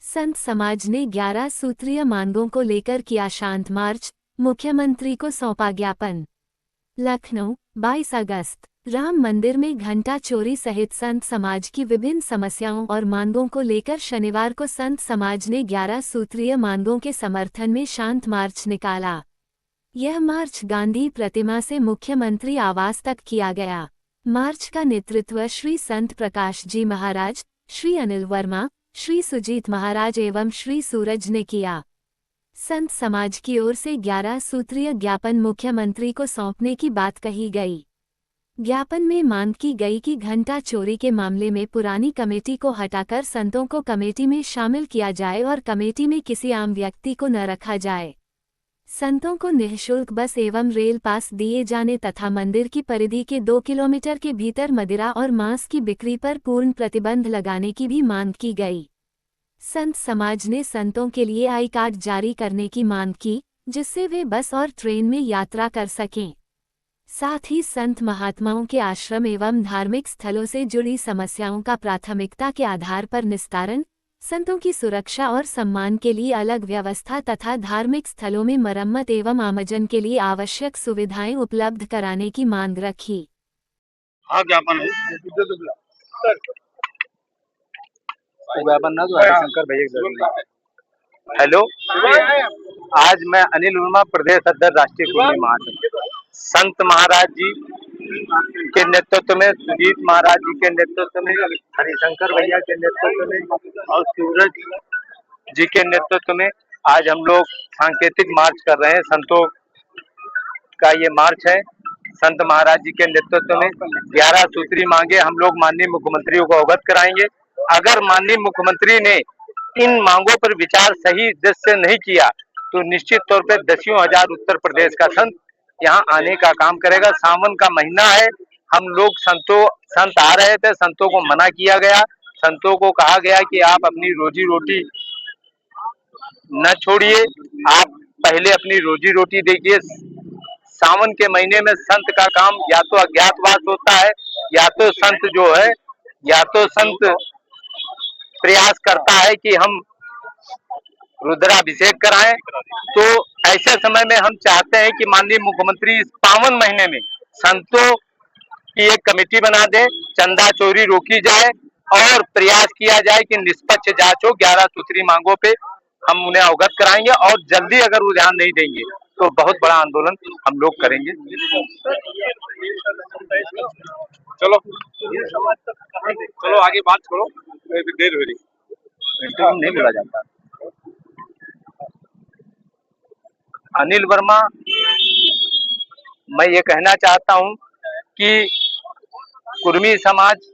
संत समाज ने 11 सूत्रीय मांगों को लेकर किया शांत मार्च, मुख्यमंत्री को सौंपा ज्ञापन। लखनऊ, 22 अगस्त। राम मंदिर में घंटा चोरी सहित संत समाज की विभिन्न समस्याओं और मांगों को लेकर शनिवार को संत समाज ने 11 सूत्रीय मांगों के समर्थन में शांत मार्च निकाला। यह मार्च गांधी प्रतिमा से मुख्यमंत्री आवास तक किया गया। मार्च का नेतृत्व श्री संत प्रकाश जी महाराज, श्री अनिल वर्मा, श्री सुजीत महाराज एवं श्री सूरज ने किया। संत समाज की ओर से 11 सूत्रीय ज्ञापन मुख्यमंत्री को सौंपने की बात कही गई। ज्ञापन में मांग की गई कि घंटा चोरी के मामले में पुरानी कमेटी को हटाकर संतों को कमेटी में शामिल किया जाए और कमेटी में किसी आम व्यक्ति को न रखा जाए। संतों को निःशुल्क बस एवं रेल पास दिए जाने तथा मंदिर की परिधि के 2 किलोमीटर के भीतर मदिरा और मांस की बिक्री पर पूर्ण प्रतिबंध लगाने की भी मांग की गई। संत समाज ने संतों के लिए आई कार्ड जारी करने की मांग की, जिससे वे बस और ट्रेन में यात्रा कर सकें। साथ ही संत महात्माओं के आश्रम एवं धार्मिक स्थलों से जुड़ी समस्याओं का प्राथमिकता के आधार पर निस्तारण, संतों की सुरक्षा और सम्मान के लिए अलग व्यवस्था तथा धार्मिक स्थलों में मरम्मत एवं आमजन के लिए आवश्यक सुविधाएं उपलब्ध कराने की मांग रखी। ज्ञापन हेलो, आज मैं अनिल वर्मा, प्रदेश अध्यक्ष राष्ट्रीय कुर्मी महासंघ। संत महाराज जी के नेतृत्व में, सुजीत महाराज जी के नेतृत्व में, हरिशंकर भैया के नेतृत्व में और सूरज जी के नेतृत्व में आज हम लोग सांकेतिक मार्च कर रहे हैं। संतों का ये मार्च है। संत महाराज जी के नेतृत्व में 11 सूत्री मांगे हम लोग माननीय मुख्यमंत्री को अवगत कराएंगे। अगर माननीय मुख्यमंत्री ने इन मांगों पर विचार सही दृष्टि से नहीं किया तो निश्चित तौर पे दसियों हजार उत्तर प्रदेश का संत यहाँ आने का काम करेगा। सावन का महीना है, हम लोग संत आ रहे थे, संतों को मना किया गया। संतों को कहा गया कि आप अपनी रोजी रोटी न छोड़िए, आप पहले अपनी रोजी रोटी देखिए। सावन के महीने में संत का काम या तो अज्ञातवास होता है, या तो संत प्रयास करता है कि हम रुद्राभिषेक कराएं। तो ऐसे समय में हम चाहते हैं कि माननीय मुख्यमंत्री इस पावन महीने में संतों की एक कमेटी बना दे, चंदा चोरी रोकी जाए और प्रयास किया जाए कि निष्पक्ष जांच हो। 11 सूत्री मांगों पे हम उन्हें अवगत कराएंगे और जल्दी अगर वो ध्यान नहीं देंगे तो बहुत बड़ा आंदोलन हम लोग करेंगे। चलो आगे बात करो, देर हो रही, नहीं बोला जाता। अनिल वर्मा, मैं ये कहना चाहता हूं कि कुर्मी समाज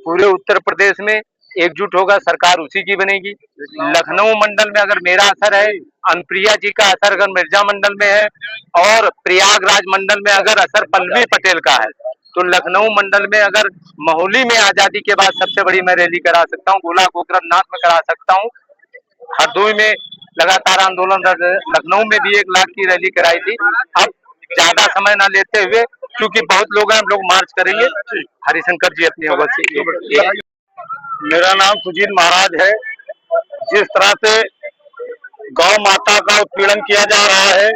पूरे उत्तर प्रदेश में एकजुट होगा, सरकार उसी की बनेगी। लखनऊ मंडल में अगर मेरा असर है, अनुप्रिया जी का असर अगर मिर्जा मंडल में है और प्रयागराज मंडल में अगर असर पल्लवी पटेल का है, तो लखनऊ मंडल में अगर मोहाली में आजादी के बाद सबसे बड़ी मैं रैली करा सकता हूँ, गोला गोकरनाथ में करा सकता हूँ, हरदोई में लगातार आंदोलन, लखनऊ में भी 1 लाख की रैली कराई थी। अब ज्यादा समय ना लेते हुए, क्योंकि बहुत लोग हैं, हम लोग मार्च करेंगे। हरिशंकर जी अपनी अवगत से। मेरा नाम सुजीत महाराज है। जिस तरह से गौ माता का उत्पीड़न किया जा रहा है,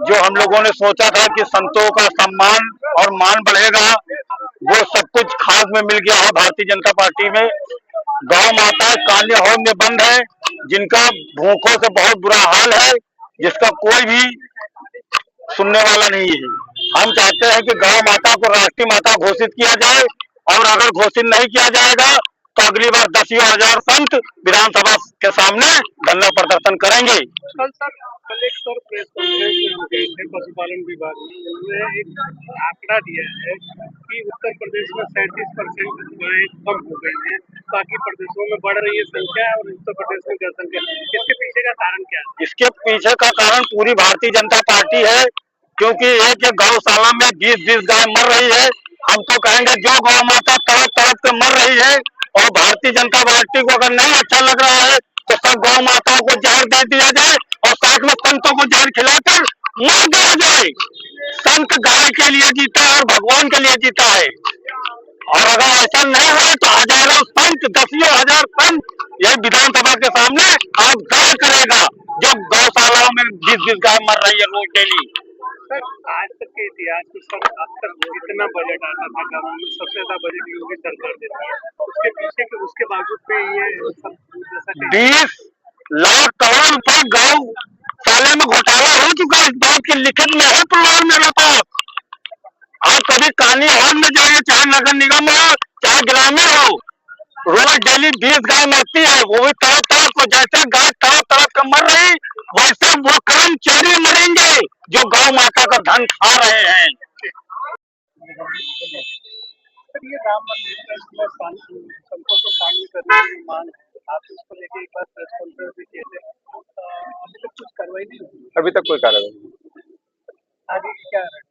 जो हम लोगों ने सोचा था कि संतों का सम्मान और मान बढ़ेगा, वो सब कुछ खास में मिल गया है। भारतीय जनता पार्टी में गौ माता कान्य होम में बंद है, जिनका भूखों से बहुत बुरा हाल है, जिसका कोई भी सुनने वाला नहीं है। हम चाहते हैं कि गौ माता को राष्ट्रीय माता घोषित किया जाए, और अगर घोषित नहीं किया जाएगा तो अगली बार 10,000 संत विधानसभा के सामने धरना प्रदर्शन करेंगे। पशुपालन विभाग ने एक आंकड़ा दिया है कि उत्तर प्रदेश में 37% गायें कम हो गई है, बाकी प्रदेशों में बढ़ रही है संख्या और उत्तर प्रदेश में जनसंख्या। इसके पीछे का कारण क्या है? इसके पीछे का कारण पूरी भारतीय जनता पार्टी है, क्योंकि एक गौशाला में 20 गाय मर रही है। हम तो कहेंगे जो गौ माता तड़प तड़प के मर रही है, और भारतीय जनता पार्टी को अगर नहीं अच्छा लग रहा है तो सब गौ माताओं को जहर दे दिया जाए और साथ में संतों को जहर खिलाकर मार दिया जाए। संत गाय के लिए जीता है और भगवान के लिए जीता है, और अगर ऐसा नहीं हो तो हजारों संत, 10,000 संत ये विधानसभा के सामने आप क्या करेगा जब गौशालाओं में 20-20 गाय मर रही है रोज डेली। सर आज तक के इतिहास में सर अब तक जितना बजट आता था गाँव में सबसे ज्यादा बजट योगी सरकार देती है, उसके पीछे के उसके बावजूद पे ये सब जैसा कि 20 लाख करोड़ रुपए गौशाले में घोटाला हो चुका है। इस बात की लिखित में है प्रमाण मेरे पास। आप कभी कानी हॉल में जाइए, चाहे नगर निगम हो चाहे ग्रामीण हो, रोज डेली 20 गाय मरती है, वो भी तड़प तड़प को। जैसे गाय तड़प तड़प कर मर रही वैसे वो कर्मचारी मरेंगे जो गौ माता का धन खा रहे हैं। सर ये राम मंदिर का इसमें संतों को शामिल करने की मांग है, आप इसको लेके एक बार प्रेस कॉन्फ्रेंस भी किए थे, अभी तक कुछ कार्रवाई नहीं हुई, अभी तक कोई कार्रवाई नहीं। आगे की क्या है?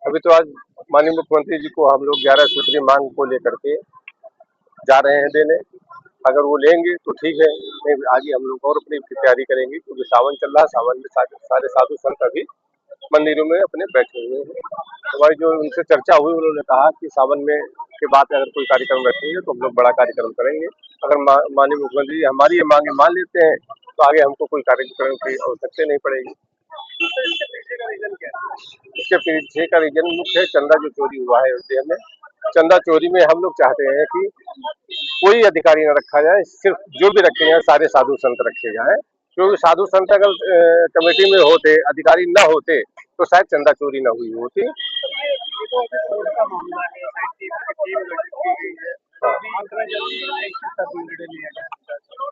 अभी तो आज माननीय मुख्यमंत्री जी को हम लोग 11 सूत्री मांग को लेकर के जा रहे हैं देने। अगर वो लेंगे तो ठीक है, नहीं आगे हम लोग और अपनी तैयारी करेंगे, क्योंकि सावन चल रहा है। सावन में सारे साधु संत अभी मंदिरों में अपने बैठे हुए हैं। हमारी जो उनसे चर्चा हुई, उन्होंने कहा कि सावन में के बाद अगर कोई कार्यक्रम रखेंगे तो हम लोग बड़ा कार्यक्रम करेंगे। अगर माननीय मुख्यमंत्री जी हमारी ये मांगे मान लेते हैं तो आगे हमको कोई कार्यक्रम की आवश्यकता नहीं पड़ेगी। इसके पीछे का रीजन मुख्य है चंदा जो चोरी हुआ है अयोध्या में। चंदा चोरी में हम लोग चाहते हैं कि कोई अधिकारी न रखा जाए, सिर्फ जो भी रखे जाए सारे साधु संत रखे जाए, क्योंकि साधु संत अगर कमेटी में होते, अधिकारी न होते तो शायद चंदा चोरी न हुई होती।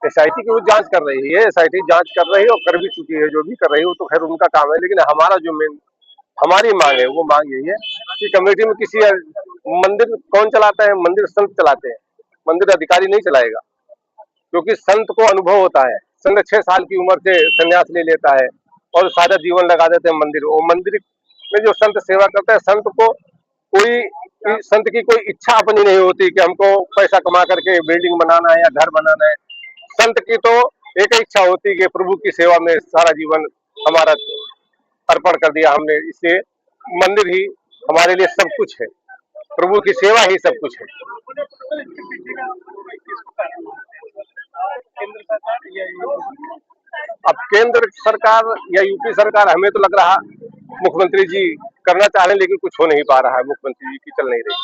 SIT की वो जांच कर रही है, SIT जांच कर रही है और कर भी चुकी है। जो भी कर रही है वो तो खैर उनका काम है, लेकिन हमारा जो हमारी मांग है वो मांग यही है कि कमेटी में किसी मंदिर कौन चलाता है? मंदिर संत चलाते हैं, मंदिर अधिकारी नहीं चलाएगा, क्योंकि संत को अनुभव होता है। संत 6 साल की उम्र से संन्यास ले लेता है और सारा जीवन लगा देते हैं मंदिर। वो मंदिर में जो संत सेवा करता है, संत की कोई इच्छा अपनी नहीं होती कि हमको पैसा कमा करके बिल्डिंग बनाना है या घर बनाना है। संत की तो एक ही इच्छा होती है कि प्रभु की सेवा में सारा जीवन हमारा अर्पण कर दिया हमने, इसलिए मंदिर ही हमारे लिए सब कुछ है, प्रभु की सेवा ही सब कुछ है। अब केंद्र सरकार या यूपी सरकार, हमें तो लग रहा मुख्यमंत्री जी करना चाह रहे हैं, लेकिन कुछ हो नहीं पा रहा है, मुख्यमंत्री जी की चल नहीं रही।